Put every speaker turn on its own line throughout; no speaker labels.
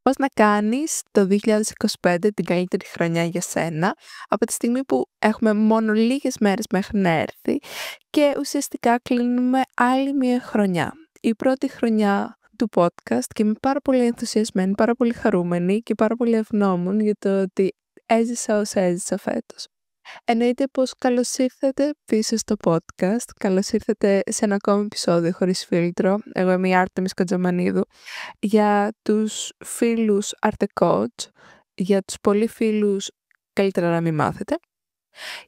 Πώς να κάνεις το 2025 την καλύτερη χρονιά για σένα, από τη στιγμή που έχουμε μόνο λίγες μέρες μέχρι να έρθει και ουσιαστικά κλείνουμε άλλη μία χρονιά. Η πρώτη χρονιά του podcast και είμαι πάρα πολύ ενθουσιασμένη, πάρα πολύ χαρούμενη και πάρα πολύ ευγνώμων για το ότι έζησα όσα έζησα φέτος. Εννοείται πως καλώς ήρθατε πίσω στο podcast, καλώς ήρθατε σε ένα ακόμη επεισόδιο χωρίς φίλτρο. Εγώ είμαι η Άρτεμις Κοντζαμανίδου. Για τους φίλους Arte Coach, για τους πολύ φίλους καλύτερα να μην μάθετε.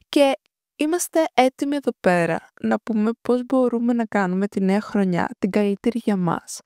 Και είμαστε έτοιμοι εδώ πέρα να πούμε πώς μπορούμε να κάνουμε τη νέα χρονιά την καλύτερη για μας.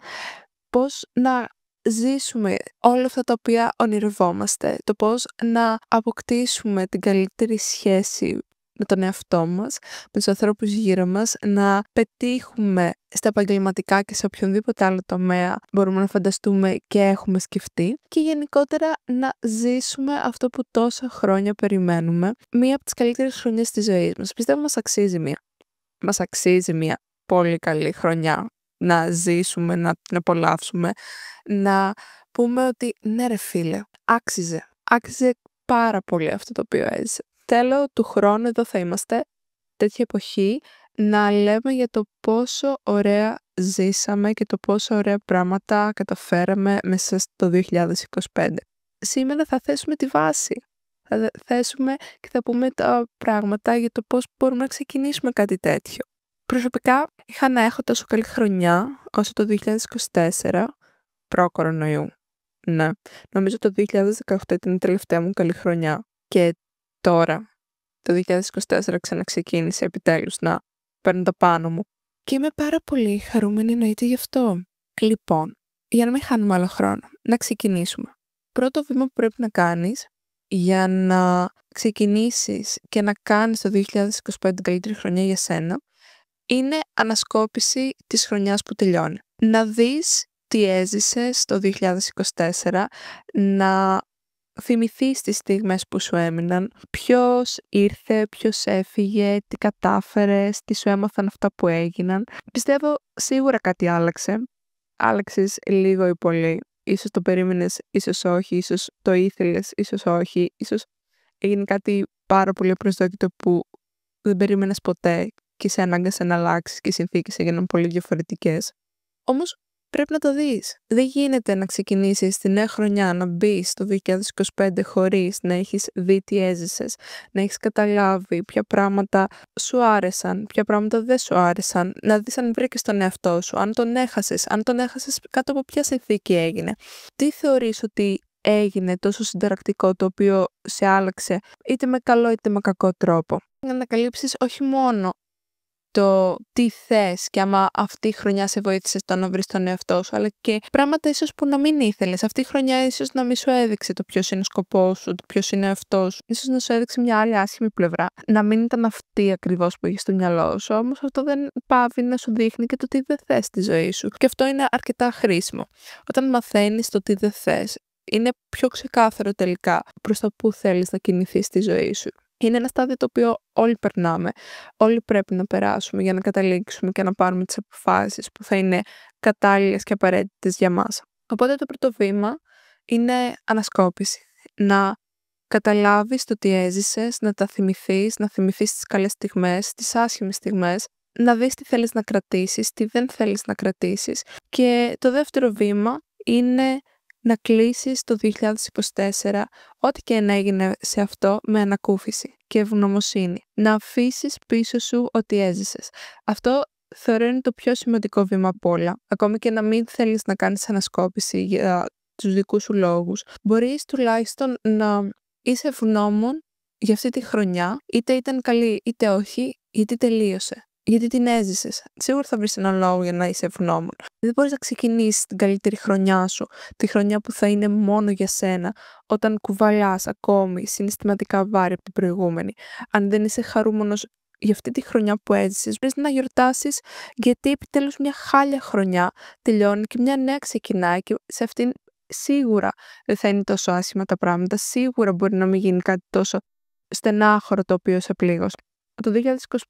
Πώς να ζήσουμε όλα αυτά τα οποία ονειρευόμαστε, το πώς να αποκτήσουμε την καλύτερη σχέση με τον εαυτό μας, με τους ανθρώπους γύρω μας, να πετύχουμε στα επαγγελματικά και σε οποιονδήποτε άλλο τομέα μπορούμε να φανταστούμε και έχουμε σκεφτεί και γενικότερα να ζήσουμε αυτό που τόσα χρόνια περιμένουμε, μία από τις καλύτερες χρονιές της ζωής μας. Πιστεύω μας αξίζει μία πολύ καλή χρονιά να ζήσουμε, να την απολαύσουμε, να πούμε ότι ναι ρε φίλε, άξιζε πάρα πολύ αυτό το οποίο έζησε. Θέλω του χρόνου εδώ θα είμαστε, τέτοια εποχή, να λέμε για το πόσο ωραία ζήσαμε και το πόσο ωραία πράγματα καταφέραμε μέσα στο 2025. Σήμερα θα θέσουμε τη βάση. Θα θέσουμε και θα πούμε τα πράγματα για το πώς μπορούμε να ξεκινήσουμε κάτι τέτοιο. Προσωπικά είχα να έχω τόσο καλή χρονιά όσο το 2024 προ-κορονοϊού. Ναι, νομίζω το 2018 ήταν η τελευταία μου καλή χρονιά και τώρα το 2024 ξαναξεκίνησε επιτέλους να παίρνω τα πάνω μου. Και είμαι πάρα πολύ χαρούμενη εννοείται γι' αυτό. Λοιπόν, για να μην χάνουμε άλλο χρόνο, να ξεκινήσουμε. Πρώτο βήμα που πρέπει να κάνεις για να ξεκινήσεις και να κάνεις το 2025 την καλύτερη χρονιά για σένα είναι ανασκόπηση της χρονιάς που τελειώνει. Να δεις τι έζησες το 2024, να θυμηθείς τις στιγμές που σου έμειναν, ποιος ήρθε, ποιος έφυγε, τι κατάφερες, τι σου έμαθαν αυτά που έγιναν. Πιστεύω σίγουρα κάτι άλλαξε. Άλλαξες λίγο ή πολύ. Ίσως το περίμενες, ίσως όχι, ίσως το ήθελες, ίσως όχι, ίσως έγινε κάτι πάρα πολύ απροσδόκητο που δεν περίμενες ποτέ και σε ανάγκασε να αλλάξεις και οι συνθήκες έγιναν πολύ διαφορετικές. Όμως πρέπει να το δεις. Δεν γίνεται να ξεκινήσεις τη νέα χρονιά, να μπεις το 2025 χωρίς να έχεις δει τι έζησες, να έχεις καταλάβει ποια πράγματα σου άρεσαν, ποια πράγματα δεν σου άρεσαν, να δεις αν βρήκες τον εαυτό σου, αν τον έχασες κάτω από ποια συνθήκη έγινε. Τι θεωρείς ότι έγινε τόσο συνταρακτικό το οποίο σε άλλαξε είτε με καλό είτε με κακό τρόπο. Να ανακαλύψεις όχι μόνο το τι θες και άμα αυτή η χρονιά σε βοήθησε στο να βρεις τον εαυτό σου, αλλά και πράγματα ίσως που να μην ήθελες. Αυτή η χρονιά ίσως να μην σου έδειξε το ποιος είναι ο σκοπός σου, το ποιος είναι ο εαυτός σου. Ίσως να σου έδειξε μια άλλη άσχημη πλευρά. Να μην ήταν αυτή ακριβώς που είχες στο μυαλό σου, όμως αυτό δεν πάβει να σου δείχνει και το τι δεν θες στη ζωή σου. Και αυτό είναι αρκετά χρήσιμο. Όταν μαθαίνεις το τι δεν θες, είναι πιο ξεκάθαρο τελικά προς το που θέλεις να κινηθείς στη ζωή σου. Είναι ένα στάδιο το οποίο όλοι περνάμε, όλοι πρέπει να περάσουμε για να καταλήξουμε και να πάρουμε τις αποφάσεις που θα είναι κατάλληλες και απαραίτητες για μας. Οπότε το πρώτο βήμα είναι ανασκόπηση. Να καταλάβεις το τι έζησες, να τα θυμηθείς, να θυμηθείς τις καλές στιγμές, τις άσχημες στιγμές, να δεις τι θέλεις να κρατήσεις, τι δεν θέλεις να κρατήσεις. Και το δεύτερο βήμα είναι να κλείσεις το 2024, ό,τι και να έγινε σε αυτό, με ανακούφιση και ευγνωμοσύνη. Να αφήσεις πίσω σου ό,τι έζησες. Αυτό θεωρώ είναι το πιο σημαντικό βήμα απ' όλα. Ακόμη και να μην θέλεις να κάνεις ανασκόπηση για τους δικούς σου λόγους, μπορείς τουλάχιστον να είσαι ευγνώμων για αυτή τη χρονιά, είτε ήταν καλή είτε όχι, γιατί τελείωσε. Γιατί την έζησες. Σίγουρα θα βρεις έναν λόγο για να είσαι ευγνώμων. Δεν μπορείς να ξεκινήσεις την καλύτερη χρονιά σου, τη χρονιά που θα είναι μόνο για σένα, όταν κουβαλάς ακόμη συναισθηματικά βάρη από την προηγούμενη. Αν δεν είσαι χαρούμενος για αυτή τη χρονιά που έζησες, μπορείς να γιορτάσεις γιατί επιτέλους μια χάλια χρονιά τελειώνει και μια νέα ξεκινάει και σε αυτήν σίγουρα δεν θα είναι τόσο άσχημα τα πράγματα. Σίγουρα μπορεί να μην γίνει κάτι τόσο στενάχωρο το οποίο σε πλήγωσε. το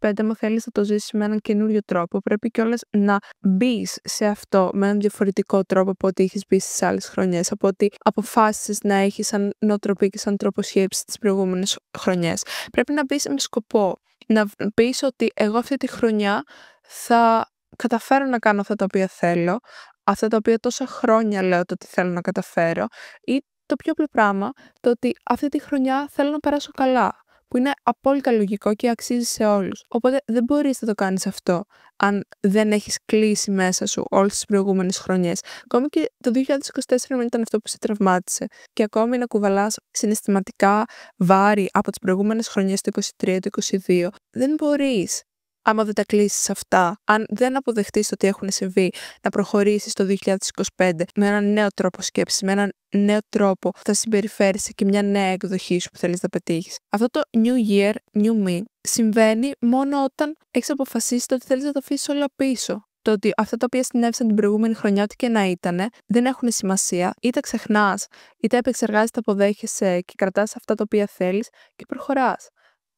2025, άμα θέλεις να το ζήσεις με έναν καινούριο τρόπο, πρέπει κιόλας να μπεις σε αυτό με έναν διαφορετικό τρόπο από ό,τι έχεις μπει στις άλλες χρονιές, από ό,τι αποφάσισες να έχεις σαν νοοτροπία και σαν τρόπο σκέψης τις προηγούμενες χρονιές. Πρέπει να μπεις με σκοπό, να πεις ότι εγώ αυτή τη χρονιά θα καταφέρω να κάνω αυτά τα οποία θέλω, αυτά τα οποία τόσα χρόνια λέω το ότι θέλω να καταφέρω, ή το πιο απλό πράγμα, το ότι αυτή τη χρονιά θέλω να περάσω καλά, που είναι απόλυτα λογικό και αξίζει σε όλους. Οπότε δεν μπορείς να το κάνεις αυτό αν δεν έχεις κλείσει μέσα σου όλες τις προηγούμενες χρονιές. Ακόμη και το 2024 μην ήταν αυτό που σε τραυμάτισε και ακόμη να κουβαλάς συναισθηματικά βάρη από τις προηγούμενες χρονιές, το 2023, το 2022, δεν μπορείς. Άμα δεν τα κλείσεις αυτά, αν δεν αποδεχτείς ότι έχουν συμβεί, να προχωρήσεις το 2025 με έναν νέο τρόπο σκέψης, με έναν νέο τρόπο που θα συμπεριφέρεσαι και μια νέα εκδοχή σου που θέλεις να πετύχεις. Αυτό το New Year, New Me συμβαίνει μόνο όταν έχεις αποφασίσει ότι θέλεις να το αφήσεις όλα πίσω. Το ότι αυτά τα οποία συνέβησαν την προηγούμενη χρονιά, ό,τι και να ήτανε, δεν έχουν σημασία, είτε ξεχνάς, είτε επεξεργάζεσαι, τα αποδέχεσαι και κρατάς αυτά τα οποία θέλεις και προχωράς.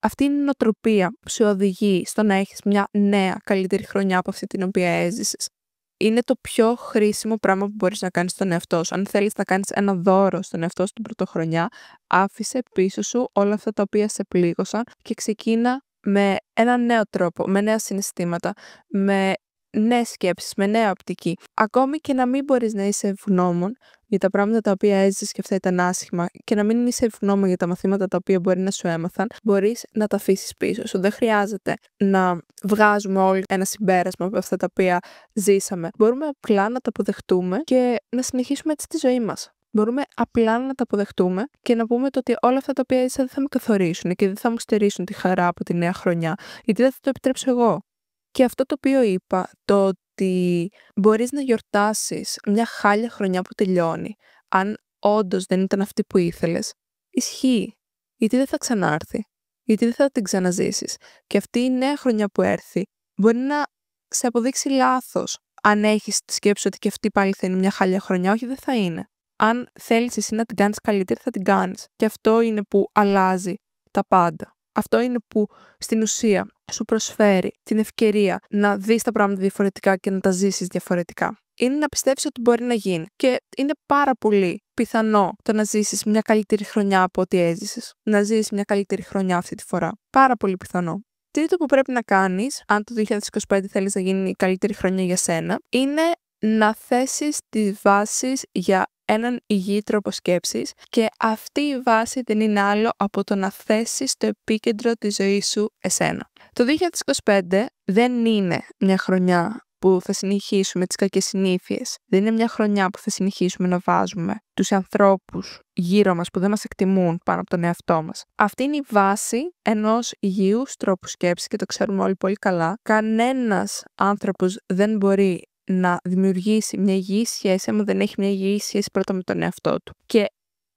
Αυτή είναι η νοοτροπία που σε οδηγεί στο να έχεις μια νέα, καλύτερη χρονιά από αυτή την οποία έζησες. Είναι το πιο χρήσιμο πράγμα που μπορείς να κάνεις στον εαυτό σου. Αν θέλεις να κάνεις ένα δώρο στον εαυτό σου την πρωτοχρονιά, άφησε πίσω σου όλα αυτά τα οποία σε πλήγωσαν και ξεκίνα με ένα νέο τρόπο, με νέα συναισθήματα, με νέες σκέψεις, με νέα οπτική. Ακόμη και να μην μπορείς να είσαι ευγνώμων για τα πράγματα τα οποία έζησες και αυτά ήταν άσχημα και να μην είσαι ευγνώμων για τα μαθήματα τα οποία μπορεί να σου έμαθαν, μπορείς να τα αφήσεις πίσω σου. Δεν χρειάζεται να βγάζουμε όλοι ένα συμπέρασμα από αυτά τα οποία ζήσαμε. Μπορούμε απλά να τα αποδεχτούμε και να συνεχίσουμε έτσι τη ζωή μας. Μπορούμε απλά να τα αποδεχτούμε και να πούμε ότι όλα αυτά τα οποία έζησα δεν θα με καθορίσουν και δεν θα μου στερήσουν τη χαρά από τη νέα χρονιά, γιατί δεν θα το επιτρέψω εγώ. Και αυτό το οποίο είπα, το ότι μπορείς να γιορτάσεις μια χάλια χρονιά που τελειώνει, αν όντως δεν ήταν αυτή που ήθελες, ισχύει. Γιατί δεν θα ξανάρθει, γιατί δεν θα την ξαναζήσεις. Και αυτή η νέα χρονιά που έρθει μπορεί να σε αποδείξει λάθος. Αν έχεις τη σκέψη ότι και αυτή πάλι θα είναι μια χάλια χρονιά, όχι, δεν θα είναι. Αν θέλεις εσύ να την κάνεις καλύτερη, θα την κάνεις. Και αυτό είναι που αλλάζει τα πάντα. Αυτό είναι που στην ουσία σου προσφέρει την ευκαιρία να δεις τα πράγματα διαφορετικά και να τα ζήσεις διαφορετικά. Είναι να πιστεύεις ότι μπορεί να γίνει. Και είναι πάρα πολύ πιθανό το να ζήσεις μια καλύτερη χρονιά από ό,τι έζησες. Να ζήσεις μια καλύτερη χρονιά αυτή τη φορά. Πάρα πολύ πιθανό. Τρίτο που πρέπει να κάνεις, αν το 2025 θέλεις να γίνει η καλύτερη χρονιά για σένα, είναι να θέσεις τις βάσεις για έναν υγιή τρόπο σκέψης και αυτή η βάση δεν είναι άλλο από το να θέσεις στο επίκεντρο της ζωής σου εσένα. Το 2025 δεν είναι μια χρονιά που θα συνεχίσουμε τις κακές συνήθειες. Δεν είναι μια χρονιά που θα συνεχίσουμε να βάζουμε τους ανθρώπους γύρω μας που δεν μας εκτιμούν πάνω από τον εαυτό μας. Αυτή είναι η βάση ενός υγιούς τρόπου σκέψης και το ξέρουμε όλοι πολύ καλά. Κανένας άνθρωπος δεν μπορεί να δημιουργήσει μια υγιή σχέση άμα δεν έχει μια υγιή σχέση πρώτα με τον εαυτό του. Και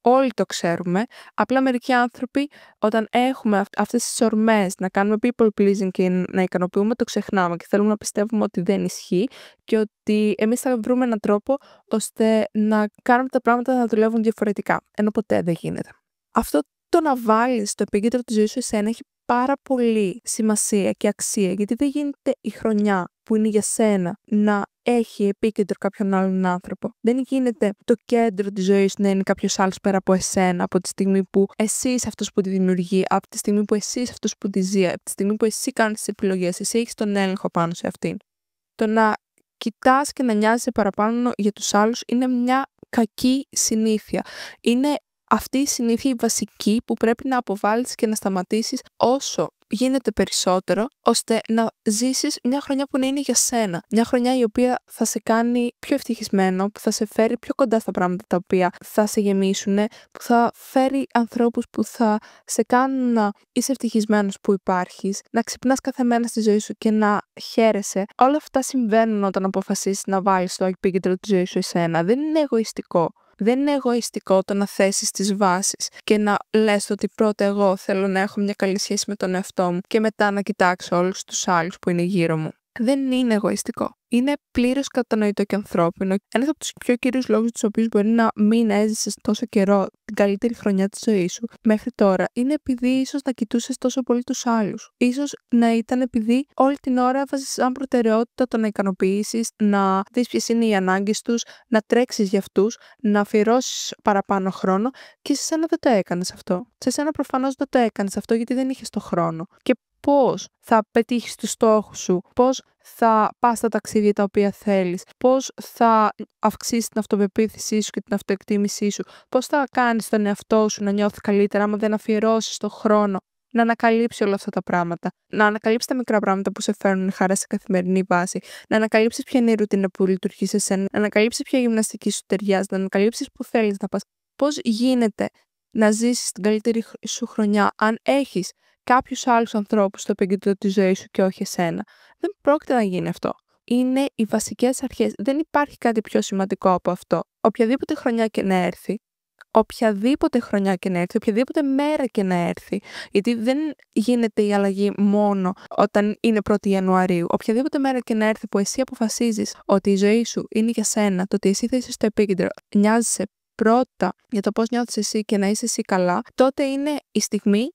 όλοι το ξέρουμε, απλά μερικοί άνθρωποι όταν έχουμε αυτές τις ορμές να κάνουμε people pleasing και να ικανοποιούμε, το ξεχνάμε και θέλουμε να πιστεύουμε ότι δεν ισχύει και ότι εμείς θα βρούμε έναν τρόπο ώστε να κάνουμε τα πράγματα να δουλεύουν διαφορετικά, ενώ ποτέ δεν γίνεται. Αυτό το να βάλεις στο επίκεντρο της ζωής σου εσένα έχει πάρα πολύ σημασία και αξία, γιατί δεν γίνεται η χρονιά που είναι για σένα να έχει επίκεντρο κάποιον άλλον άνθρωπο. Δεν γίνεται το κέντρο της ζωής σου να είναι κάποιος άλλος πέρα από εσένα, από τη στιγμή που εσύ είσαι αυτός που τη δημιουργεί, από τη στιγμή που εσύ είσαι αυτός που τη ζει, από τη στιγμή που εσύ κάνεις τις επιλογές, εσύ έχεις τον έλεγχο πάνω σε αυτήν. Το να κοιτάς και να νοιάζεσαι παραπάνω για τους άλλους είναι μια κακή συνήθεια. Είναι αυτή η συνήθεια η βασική που πρέπει να αποβάλεις και να σταματήσεις όσο γίνεται περισσότερο, ώστε να ζήσεις μια χρονιά που να είναι για σένα. Μια χρονιά η οποία θα σε κάνει πιο ευτυχισμένο, που θα σε φέρει πιο κοντά στα πράγματα τα οποία θα σε γεμίσουν, που θα φέρει ανθρώπους που θα σε κάνουν να είσαι ευτυχισμένος που υπάρχεις, να ξυπνάς κάθε μέρα στη ζωή σου και να χαίρεσαι. Όλα αυτά συμβαίνουν όταν αποφασίσεις να βάλεις το επίκεντρο της ζωής σου εσένα. Δεν είναι εγωιστικό. Δεν είναι εγωιστικό το να θέσεις τις βάσεις και να λες ότι πρώτα εγώ θέλω να έχω μια καλή σχέση με τον εαυτό μου και μετά να κοιτάξω όλους τους άλλους που είναι γύρω μου. Δεν είναι εγωιστικό. είναι πλήρως κατανοητό και ανθρώπινο. Ένας από τους πιο κυρίους λόγους τους οποίους μπορεί να μην έζησες τόσο καιρό την καλύτερη χρονιά της ζωής σου μέχρι τώρα είναι επειδή ίσως να κοιτούσες τόσο πολύ τους άλλους. Ίσως να ήταν επειδή όλη την ώρα βάζεις σαν προτεραιότητα το να ικανοποιήσεις, να δεις ποιες είναι οι ανάγκες τους, να τρέξεις για αυτούς, να αφιερώσεις παραπάνω χρόνο και σε σένα δεν το έκανες αυτό. Σε σένα προφανώς δεν το έκανες αυτό γιατί δεν είχες το χρόνο. Και πώς θα πετύχεις τους στόχους σου, πώς θα πας στα ταξίδια τα οποία θέλεις, πώς θα αυξήσεις την αυτοπεποίθησή σου και την αυτοεκτίμησή σου, πώς θα κάνεις τον εαυτό σου να νιώθει καλύτερα άμα δεν αφιερώσεις τον χρόνο να ανακαλύψει όλα αυτά τα πράγματα, να ανακαλύψεις τα μικρά πράγματα που σε φέρνουν χαρά σε καθημερινή βάση, να ανακαλύψεις ποια είναι η ρουτίνα που λειτουργεί σε σένα, να ανακαλύψεις ποια γυμναστική σου ταιριάζει, να ανακαλύψεις που θέλεις να πας. Πώς γίνεται να ζήσεις την καλύτερη σου χρονιά αν έχεις κάποιους άλλους ανθρώπους στο επίκεντρο της ζωής σου και όχι εσένα? Δεν πρόκειται να γίνει αυτό. Είναι οι βασικές αρχές. Δεν υπάρχει κάτι πιο σημαντικό από αυτό. Οποιαδήποτε χρονιά και να έρθει, οποιαδήποτε μέρα και να έρθει, γιατί δεν γίνεται η αλλαγή μόνο όταν είναι 1η Ιανουαρίου. Οποιαδήποτε μέρα και να έρθει που εσύ αποφασίζεις ότι η ζωή σου είναι για σένα, το ότι εσύ θα είσαι στο επίκεντρο, νοιάζεσαι πρώτα για το πώς νιώθεις εσύ και να είσαι εσύ καλά, τότε είναι η στιγμή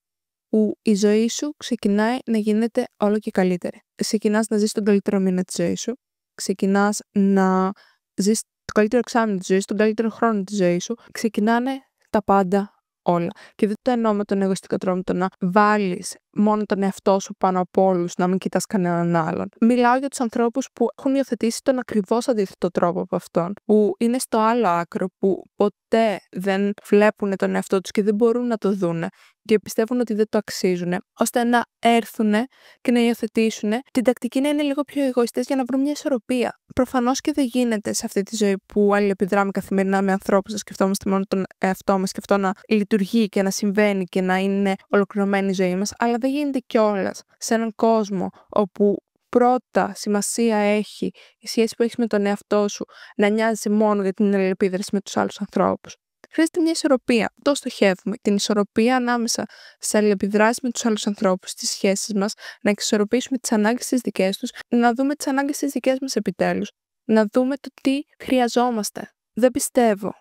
που η ζωή σου ξεκινάει να γίνεται όλο και καλύτερη. Ξεκινάς να ζεις τον καλύτερο μήνα της ζωής σου, ξεκινάς να ζεις το καλύτερο εξάμηνο της ζωής σου, τον καλύτερο χρόνο της ζωής σου, ξεκινάνε τα πάντα όλα. Και δεν το εννοώ με τον εγωιστικό τρόπο το να βάλεις μόνο τον εαυτό σου πάνω από όλους, να μην κοιτάς κανέναν άλλον. Μιλάω για τους ανθρώπους που έχουν υιοθετήσει τον ακριβώς αντίθετο τρόπο από αυτόν, που είναι στο άλλο άκρο, που ποτέ δεν βλέπουν τον εαυτό τους και δεν μπορούν να το δούνε και πιστεύουν ότι δεν το αξίζουν, ώστε να έρθουν και να υιοθετήσουν την τακτική να είναι λίγο πιο εγωιστές για να βρουν μια ισορροπία. Προφανώς και δεν γίνεται σε αυτή τη ζωή που αλληλεπιδράμε καθημερινά με ανθρώπους να σκεφτόμαστε μόνο τον εαυτό μας και αυτό να λειτουργεί και να συμβαίνει και να είναι ολοκληρωμένη η ζωή μας, αλλά δεν γίνεται κιόλας σε έναν κόσμο όπου πρώτα σημασία έχει η σχέση που έχεις με τον εαυτό σου να νοιάζεσαι μόνο για την αλληλεπίδραση με τους άλλους ανθρώπους. Χρειάζεται μια ισορροπία. Το στοχεύουμε. Την ισορροπία ανάμεσα στις αλληλεπιδράσεις με τους άλλους ανθρώπους, στις σχέσεις μας, να εξισορροπήσουμε τις ανάγκες τις δικές τους, να δούμε τις ανάγκες τις δικές μας επιτέλους, να δούμε το τι χρειαζόμαστε. Δεν πιστεύω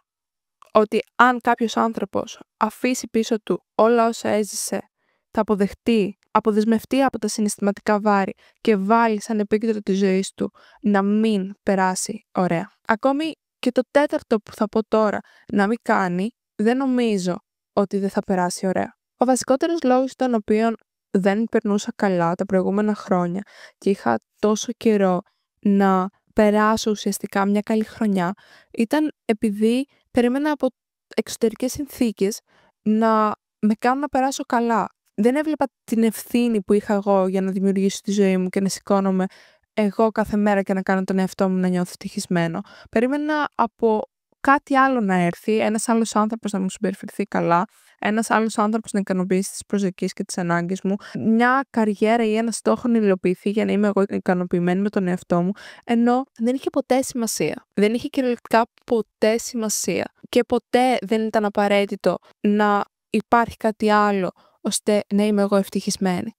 ότι αν κάποιος άνθρωπος αφήσει πίσω του όλα όσα έζησε, θα αποδεσμευτεί από τα συναισθηματικά βάρη και βάλει σαν επίκεντρο της ζωής του να μην περάσει ωραία. Ακόμη και το τέταρτο που θα πω τώρα να μην κάνει, δεν νομίζω ότι δεν θα περάσει ωραία. Ο βασικότερος λόγος τον οποίο δεν περνούσα καλά τα προηγούμενα χρόνια και είχα τόσο καιρό να περάσω ουσιαστικά μια καλή χρονιά ήταν επειδή περίμενα από εξωτερικές συνθήκες να με κάνουν να περάσω καλά. Δεν έβλεπα την ευθύνη που είχα εγώ για να δημιουργήσω τη ζωή μου και να σηκώνομαι εγώ κάθε μέρα και να κάνω τον εαυτό μου να νιώθω ευτυχισμένο. Περίμενα από κάτι άλλο να έρθει, ένας άλλος άνθρωπος να μου συμπεριφερθεί καλά, ένας άλλος άνθρωπος να ικανοποιήσει τις προσδοκίες και τις ανάγκες μου, μια καριέρα ή ένα στόχο να υλοποιηθεί για να είμαι εγώ ικανοποιημένη με τον εαυτό μου, ενώ δεν είχε ποτέ σημασία. Δεν είχε κυριολεκτικά ποτέ σημασία. Και ποτέ δεν ήταν απαραίτητο να υπάρχει κάτι άλλο ώστε να είμαι εγώ ευτυχισμένη.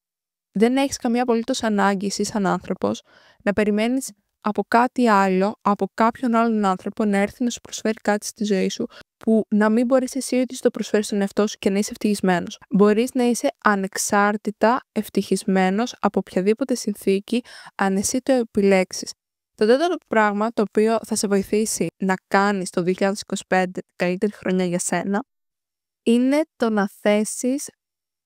Δεν έχεις καμία απολύτως ανάγκη εσύ σαν άνθρωπος να περιμένεις από κάτι άλλο, από κάποιον άλλον άνθρωπο να έρθει να σου προσφέρει κάτι στη ζωή σου που να μην μπορείς εσύ ότι σου το προσφέρεις στον εαυτό σου και να είσαι ευτυχισμένος. Μπορείς να είσαι ανεξάρτητα ευτυχισμένος από οποιαδήποτε συνθήκη αν εσύ το επιλέξεις. Το τέταρτο πράγμα το οποίο θα σε βοηθήσει να κάνεις το 2025 την καλύτερη χρονιά για σένα είναι το να θέσεις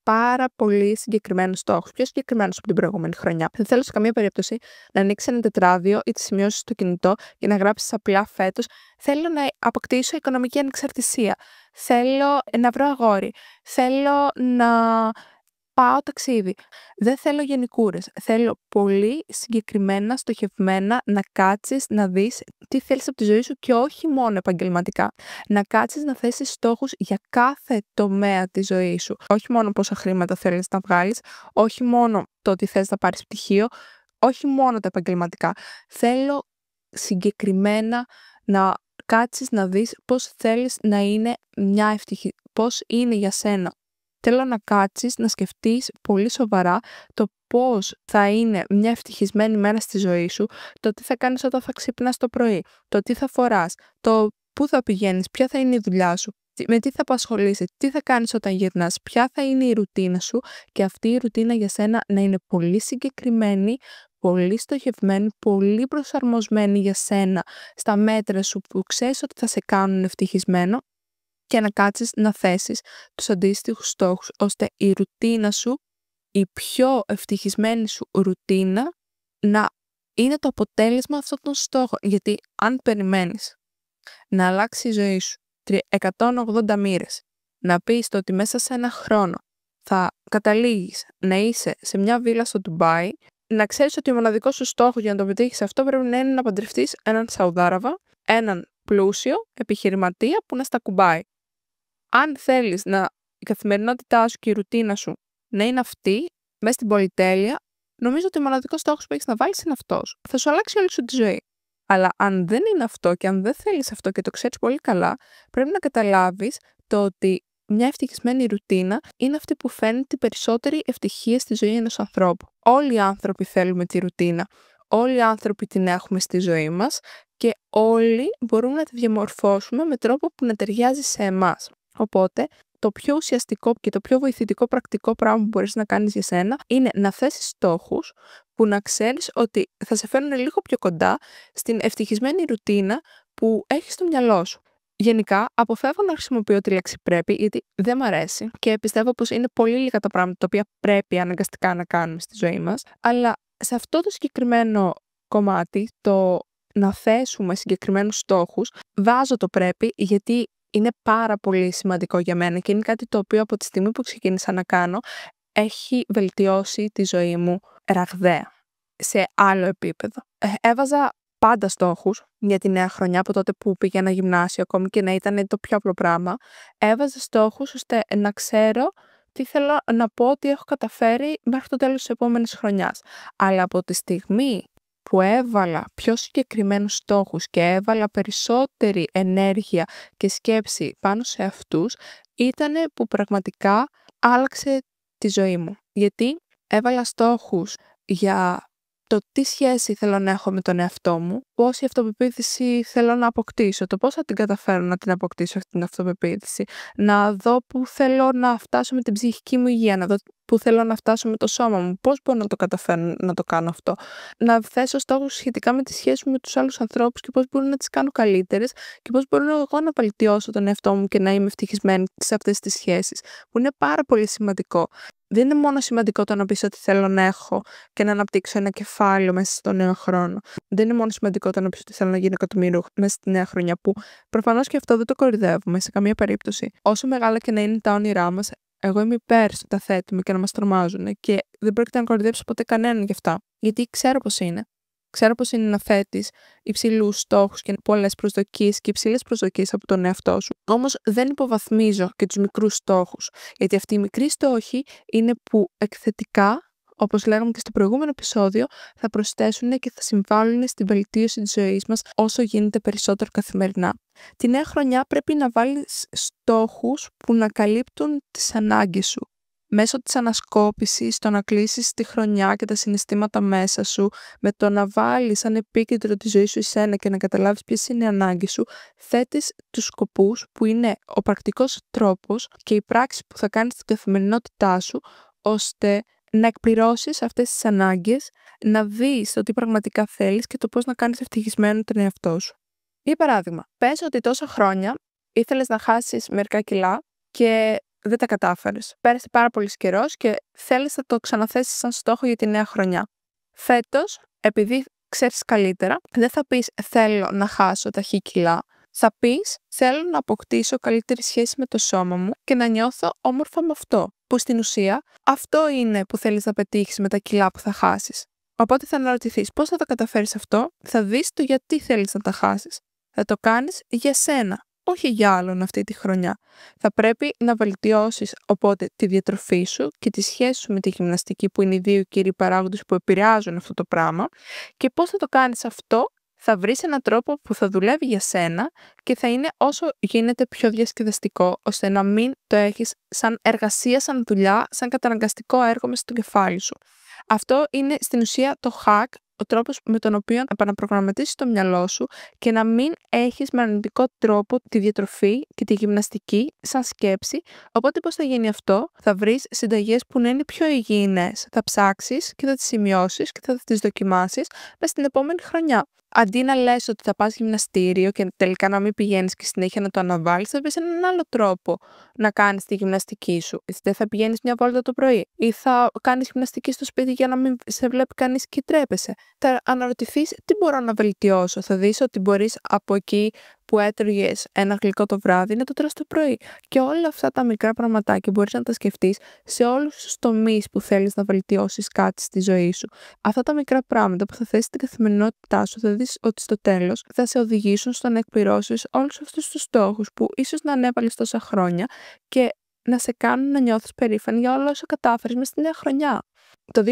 πάρα πολύ συγκεκριμένους στόχους, πιο συγκεκριμένους από την προηγούμενη χρονιά. Δεν θέλω σε καμία περίπτωση να ανοίξεις ένα τετράδιο ή τις σημειώσεις στο κινητό και να γράψεις απλά φέτος θέλω να αποκτήσω οικονομική ανεξαρτησία, θέλω να βρω αγόρι, θέλω να πάω ταξίδι. Δεν θέλω γενικούρες. Θέλω πολύ συγκεκριμένα, στοχευμένα να κάτσεις να δεις τι θέλεις από τη ζωή σου και όχι μόνο επαγγελματικά. Να κάτσεις να θέσεις στόχους για κάθε τομέα της ζωής σου. Όχι μόνο πόσα χρήματα θέλεις να βγάλεις, όχι μόνο το ότι θες να πάρεις πτυχίο, όχι μόνο τα επαγγελματικά. Θέλω συγκεκριμένα να κάτσεις να δεις πώς θέλεις να είναι πώς είναι για σένα θέλω να κάτσεις να σκεφτείς πολύ σοβαρά το πώς θα είναι μια ευτυχισμένη μέρα στη ζωή σου, το τι θα κάνεις όταν θα ξυπνάς το πρωί, το τι θα φοράς, το πού θα πηγαίνεις, ποια θα είναι η δουλειά σου, με τι θα απασχολείσαι, τι θα κάνεις όταν γυρνάς, ποια θα είναι η ρουτίνα σου και αυτή η ρουτίνα για σένα να είναι πολύ συγκεκριμένη, πολύ στοχευμένη, πολύ προσαρμοσμένη για σένα στα μέτρα σου που ξέρεις ότι θα σε κάνουν ευτυχισμένο και να κάτσεις να θέσεις τους αντίστοιχους στόχους ώστε η ρουτίνα σου, η πιο ευτυχισμένη σου ρουτίνα να είναι το αποτέλεσμα αυτών των στόχων. Γιατί αν περιμένεις να αλλάξει η ζωή σου 180 μοίρες, να πεις το ότι μέσα σε ένα χρόνο θα καταλήγεις να είσαι σε μια βίλα στο Ντουμπάι, να ξέρεις ότι ο μοναδικός σου στόχος για να το πετύχεις αυτό πρέπει να είναι να παντρευτείς έναν Σαουδάραβα, έναν πλούσιο επιχειρηματία που να στα κουμπάει. Αν θέλεις η καθημερινότητά σου και η ρουτίνα σου να είναι αυτή, μέσα στην πολυτέλεια, νομίζω ότι ο μοναδικός στόχος που έχεις να βάλεις είναι αυτός. Θα σου αλλάξει όλη σου τη ζωή. Αλλά αν δεν είναι αυτό και αν δεν θέλεις αυτό και το ξέρεις πολύ καλά, πρέπει να καταλάβεις το ότι μια ευτυχισμένη ρουτίνα είναι αυτή που φέρνει την περισσότερη ευτυχία στη ζωή ενός ανθρώπου. Όλοι οι άνθρωποι θέλουμε τη ρουτίνα. Όλοι οι άνθρωποι την έχουμε στη ζωή μας και όλοι μπορούμε να τη διαμορφώσουμε με τρόπο που να ταιριάζει σε εμάς. Οπότε, το πιο ουσιαστικό και το πιο βοηθητικό πρακτικό πράγμα που μπορείς να κάνεις για σένα είναι να θέσεις στόχους που να ξέρεις ότι θα σε φέρνουν λίγο πιο κοντά στην ευτυχισμένη ρουτίνα που έχεις στο μυαλό σου. Γενικά, αποφεύγω να χρησιμοποιώ τη λέξη πρέπει, γιατί δεν μ' αρέσει και πιστεύω πως είναι πολύ λίγα τα πράγματα τα οποία πρέπει αναγκαστικά να κάνουμε στη ζωή μας. Αλλά σε αυτό το συγκεκριμένο κομμάτι, το να θέσουμε συγκεκριμένους στόχους, βάζω το πρέπει γιατί είναι πάρα πολύ σημαντικό για μένα και είναι κάτι το οποίο από τη στιγμή που ξεκίνησα να κάνω έχει βελτιώσει τη ζωή μου ραγδαία σε άλλο επίπεδο. Έβαζα πάντα στόχους για τη νέα χρονιά από τότε που πήγαινα γυμνάσιο, ακόμη και να ήταν το πιο απλό πράγμα. Έβαζα στόχους ώστε να ξέρω τι θέλω να πω ότι έχω καταφέρει μέχρι το τέλος της επόμενης χρονιάς. Αλλά από τη στιγμή που έβαλα πιο συγκεκριμένους στόχους και έβαλα περισσότερη ενέργεια και σκέψη πάνω σε αυτούς, ήτανε που πραγματικά άλλαξε τη ζωή μου. Γιατί έβαλα στόχους για το τι σχέση θέλω να έχω με τον εαυτό μου, πόση αυτοπεποίθηση θέλω να αποκτήσω, το πώς θα την καταφέρω να την αποκτήσω αυτή την αυτοπεποίθηση, να δω που θέλω να φτάσω με την ψυχική μου υγεία, να δω που θέλω να φτάσω με το σώμα μου, πώς μπορώ να το καταφέρω να το κάνω αυτό, να θέσω στόχους σχετικά με τις σχέσεις μου με τους άλλους ανθρώπους και πώς μπορώ να τις κάνω καλύτερες και πώς μπορώ εγώ να βελτιώσω τον εαυτό μου και να είμαι ευτυχισμένη σε αυτές τις σχέσεις, που είναι πάρα πολύ σημαντικό. Δεν είναι μόνο σημαντικό το να πεις ότι θέλω να έχω και να αναπτύξω ένα κεφάλαιο μέσα στο νέο χρόνο. Δεν είναι μόνο σημαντικό το να πεις ότι θέλω να γίνω εκατομμύριο μέσα στη νέα χρονιά, που προφανώς και αυτό δεν το κορυδεύουμε σε καμία περίπτωση. Όσο μεγάλα και να είναι τα όνειρά μας, εγώ είμαι υπέρ στο τα θέτουμε και να μας τρομάζουν και δεν πρόκειται να κορυδέψω ποτέ κανέναν γι' αυτά. Γιατί ξέρω πώς είναι. Ξέρω πώς είναι να θέτεις υψηλούς στόχους και πολλές προσδοκίες και υψηλές προσδοκίες από τον εαυτό σου. Όμως δεν υποβαθμίζω και τους μικρούς στόχους. Γιατί αυτοί οι μικροί στόχοι είναι που εκθετικά, όπως λέγαμε και στο προηγούμενο επεισόδιο, θα προσθέσουν και θα συμβάλλουν στην βελτίωση της ζωής μας όσο γίνεται περισσότερο καθημερινά. Τη νέα χρονιά πρέπει να βάλεις στόχους που να καλύπτουν τις ανάγκες σου. Μέσω της ανασκόπησης, το να κλείσεις τη χρονιά και τα συναισθήματα μέσα σου, με το να βάλεις σαν επίκεντρο τη ζωή σου εσένα και να καταλάβεις ποιες είναι οι ανάγκες σου, θέτεις τους σκοπούς που είναι ο πρακτικός τρόπος και η πράξη που θα κάνεις στην καθημερινότητά σου, ώστε να εκπληρώσεις αυτές τις ανάγκες, να δεις το τι πραγματικά θέλεις και το πώς να κάνεις ευτυχισμένο τον εαυτό σου. Για παράδειγμα, πες ότι τόσα χρόνια ήθελες να χάσεις μερικά κιλά και δεν τα κατάφερες. Πέρασε πάρα πολύ καιρός και θέλεις να το ξαναθέσεις σαν στόχο για τη νέα χρονιά. Φέτος, επειδή ξέρεις καλύτερα, δεν θα πεις θέλω να χάσω τα χ κιλά. Θα πεις θέλω να αποκτήσω καλύτερη σχέση με το σώμα μου και να νιώθω όμορφα με αυτό. Που στην ουσία αυτό είναι που θέλεις να πετύχεις με τα κιλά που θα χάσεις. Οπότε θα αναρωτηθείς πώς θα το καταφέρεις αυτό, θα δεις το γιατί θέλεις να τα χάσεις. Θα το κάνεις για σένα, όχι για άλλον αυτή τη χρονιά. Θα πρέπει να βελτιώσεις οπότε τη διατροφή σου και τη σχέση σου με τη γυμναστική, που είναι οι δύο κύριοι παράγοντες που επηρεάζουν αυτό το πράγμα. Και πώς θα το κάνεις αυτό, θα βρεις έναν τρόπο που θα δουλεύει για σένα και θα είναι όσο γίνεται πιο διασκεδαστικό, ώστε να μην το έχεις σαν εργασία, σαν δουλειά, σαν καταναγκαστικό έργο μέσα στο κεφάλι σου. Αυτό είναι στην ουσία το hack, ο τρόπος με τον οποίο να επαναπρογραμματίσεις το μυαλό σου και να μην έχεις με αρνητικό τρόπο τη διατροφή και τη γυμναστική σαν σκέψη. Οπότε πώς θα γίνει αυτό? Θα βρεις συνταγές που να είναι πιο υγιεινές. Θα ψάξεις και θα τις σημειώσεις και θα τις δοκιμάσεις μες στην επόμενη χρονιά. Αντί να λες ότι θα πας γυμναστήριο και τελικά να μην πηγαίνεις και συνέχεια να το αναβάλεις, θα βρεις έναν άλλο τρόπο να κάνεις τη γυμναστική σου. Δεν θα πηγαίνεις μια βόλτα το πρωί ή θα κάνεις γυμναστική στο σπίτι για να μην σε βλέπει κανείς και τρέπεσαι. Θα αναρωτηθείς τι μπορώ να βελτιώσω. Θα δεις ότι μπορείς από εκεί που έτρωγες ένα γλυκό το βράδυ να το τρως το πρωί. Και όλα αυτά τα μικρά πραγματάκια μπορείς να τα σκεφτείς σε όλους τους τομείς που θέλεις να βελτιώσεις κάτι στη ζωή σου. Αυτά τα μικρά πράγματα που θα θέσεις στην καθημερινότητά σου, θα δεις ότι στο τέλος θα σε οδηγήσουν στο να εκπληρώσεις όλους αυτούς τους στόχους που ίσως να ανέβαλες τόσα χρόνια και να σε κάνουν να νιώθεις περήφανη για όλα όσα κατάφερες μες στη νέα χρονιά. Το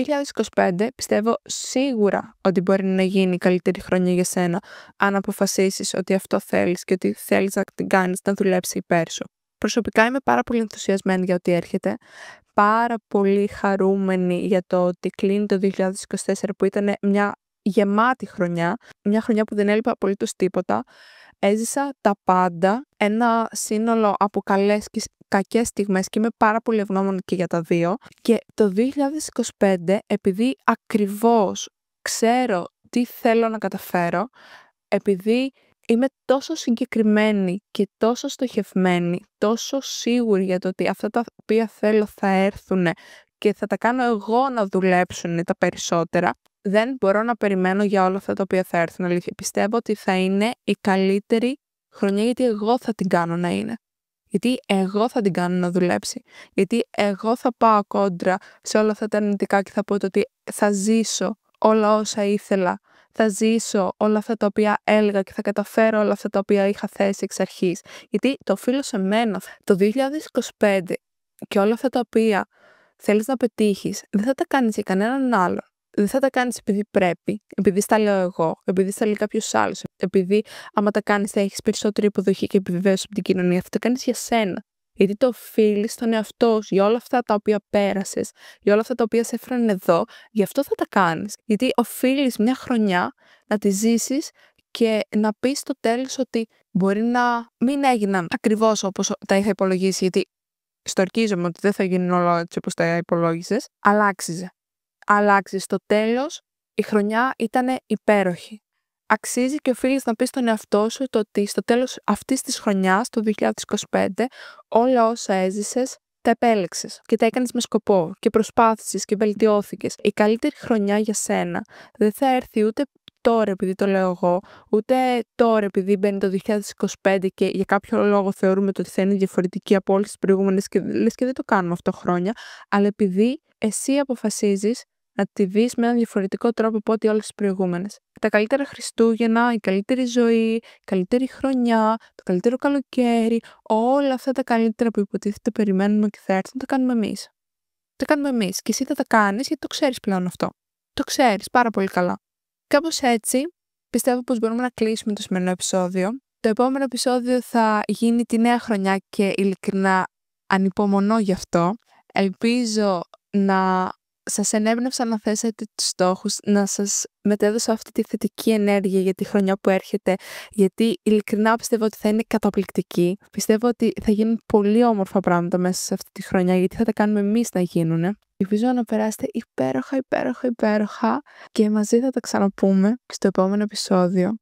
2025 πιστεύω σίγουρα ότι μπορεί να γίνει η καλύτερη χρονιά για σένα αν αποφασίσεις ότι αυτό θέλεις και ότι θέλεις να την κάνεις να δουλέψει υπέρ σου. Προσωπικά είμαι πάρα πολύ ενθουσιασμένη για ό,τι έρχεται. Πάρα πολύ χαρούμενη για το ότι κλείνει το 2024 που ήταν μια γεμάτη χρονιά. Μια χρονιά που δεν έλειπα απολύτως τίποτα. Έζησα τα πάντα, ένα σύνολο από καλές και κακές στιγμές και είμαι πάρα πολύ ευγνώμων και για τα δύο. Και το 2025, επειδή ακριβώς ξέρω τι θέλω να καταφέρω, επειδή είμαι τόσο συγκεκριμένη και τόσο στοχευμένη, τόσο σίγουρη για το ότι αυτά τα οποία θέλω θα έρθουν και θα τα κάνω εγώ να δουλέψουν τα περισσότερα, δεν μπορώ να περιμένω για όλα αυτά τα οποία θα έρθουν. Αλήθεια, πιστεύω ότι θα είναι η καλύτερη χρονιά γιατί εγώ θα την κάνω να είναι. Γιατί εγώ θα την κάνω να δουλέψει. Γιατί εγώ θα πάω κόντρα σε όλα αυτά τα αρνητικά και θα πω ότι θα ζήσω όλα όσα ήθελα. Θα ζήσω όλα αυτά τα οποία έλεγα και θα καταφέρω όλα αυτά τα οποία είχα θέσει εξ αρχής. Γιατί το οφείλω σε μένα. Το 2025 και όλα αυτά τα οποία θέλεις να πετύχεις δεν θα τα κάνεις για κανέναν άλλο. Δεν θα τα κάνεις επειδή πρέπει, επειδή στα λέω εγώ, επειδή στα λέει κάποιος άλλος, επειδή άμα τα κάνεις θα έχεις περισσότερη υποδοχή και επιβεβαίωση από την κοινωνία. Θα τα κάνεις για σένα. Γιατί το οφείλεις στον εαυτό σου για όλα αυτά τα οποία πέρασες, για όλα αυτά τα οποία σε έφεραν εδώ, γι' αυτό θα τα κάνεις. Γιατί οφείλεις μια χρονιά να τη ζήσεις και να πεις στο τέλος ότι μπορεί να μην έγιναν ακριβώς όπως τα είχα υπολογίσει, γιατί στορκίζομαι ότι δεν θα γίνουν όλα έτσι όπως τα υπολόγισες, αλλά άξιζε. Στο τέλος η χρονιά ήταν υπέροχη. Αξίζει και οφείλεις να πεις στον εαυτό σου το ότι στο τέλος αυτής της χρονιάς, το 2025, όλα όσα έζησες τα επέλεξες και τα έκανες με σκοπό και προσπάθησες και βελτιώθηκες. Η καλύτερη χρονιά για σένα δεν θα έρθει ούτε τώρα επειδή το λέω εγώ, ούτε τώρα επειδή μπαίνει το 2025 και για κάποιο λόγο θεωρούμε ότι θα είναι διαφορετική από όλες τις προηγούμενες και λες και δεν το κάνουμε αυτό χρόνια, αλλά επειδή εσύ αποφασίζεις να τη δεις με έναν διαφορετικό τρόπο από ό,τι όλες τις προηγούμενες. Τα καλύτερα Χριστούγεννα, η καλύτερη ζωή, η καλύτερη χρονιά, το καλύτερο καλοκαίρι, όλα αυτά τα καλύτερα που υποτίθεται περιμένουμε και θα έρθουν, τα κάνουμε εμείς. Τα κάνουμε εμείς και εσύ θα τα κάνεις γιατί το ξέρεις πλέον αυτό. Το ξέρεις πάρα πολύ καλά. Κάπως έτσι πιστεύω πως μπορούμε να κλείσουμε το σημερινό επεισόδιο. Το επόμενο επεισόδιο θα γίνει τη νέα χρονιά και ειλικρινά ανυπομονώ γι' αυτό. Ελπίζω να σας ενέπνευσα να θέσετε τους στόχους, να σας μετέδωσα αυτή τη θετική ενέργεια για τη χρονιά που έρχεται, γιατί ειλικρινά πιστεύω ότι θα είναι καταπληκτική. Πιστεύω ότι θα γίνουν πολύ όμορφα πράγματα μέσα σε αυτή τη χρονιά, γιατί θα τα κάνουμε εμείς να γίνουν. Ελπίζω να περάσετε υπέροχα και μαζί θα τα ξαναπούμε στο επόμενο επεισόδιο.